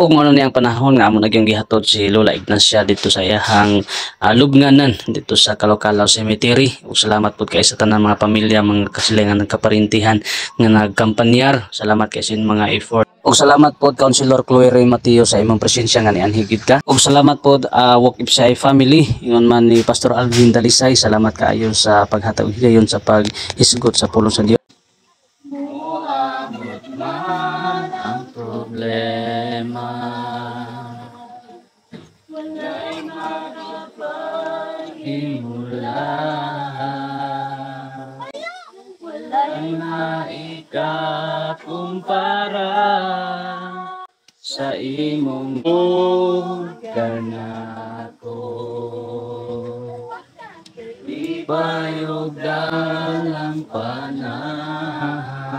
ug ano niyang panahon nga amo nagyong gihatod si Lola Ignacia dito sa iyang lubnganan dito sa Calocalaw Cemetery. Ug salamat pud kay sa tanan mga pamilya, mga kasilingan nagkaparintihan nga nagkampanyar. Salamat kay sa mga effort. Ug salamat pod Councilor Chloe Ray Mateo sa imong presensya nga nianhigid ka. Ug salamat pod Walk Ipsay family ingon man ni Pastor Alvin Dalisay. Salamat kaayo sa paghatag higayon sa paghisgot sa pulong sa Dios. Muabot man ang problema, walay makapaghimulan, walay maikakumpara sa imong ganako. Di bayog dalang panahan.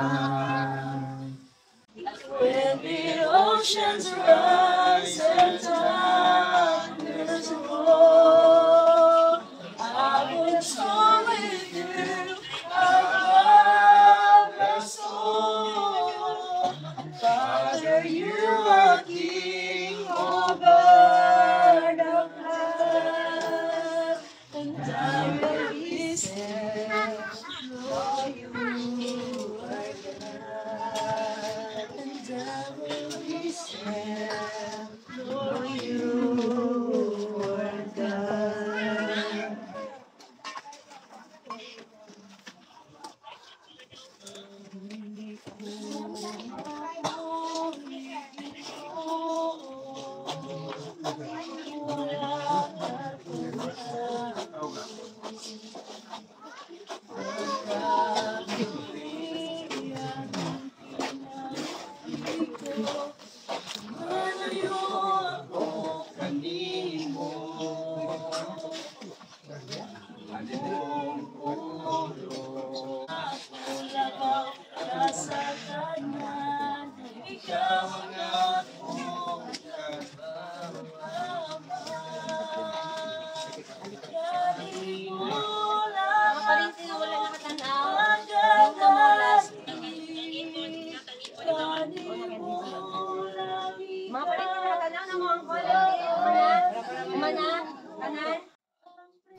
When the oceans rise and thunders roar, I will soar with you above the storm. Father, you are King over the flood, and I will be still, for you are God, and I will be still, for you are God.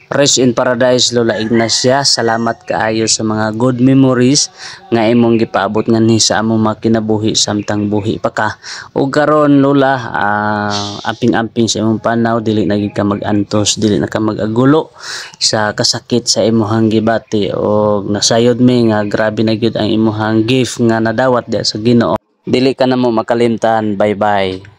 Rest in Paradise Lola Ignacia, salamat kaayo sa mga good memories nga imong gipaabot nganhi sa among makinabuhi samtang buhi pa ka. Ug karon Lola, amping-amping sa imong panaw, dili na gid ka mag-antos, dili na ka mag-agulo sa kasakit sa imong gibati, ug nasayod mi nga grabe na gyud ang imong gift nga nadawat diha sa Ginoo. Dili ka na mo makalimtan. Bye bye.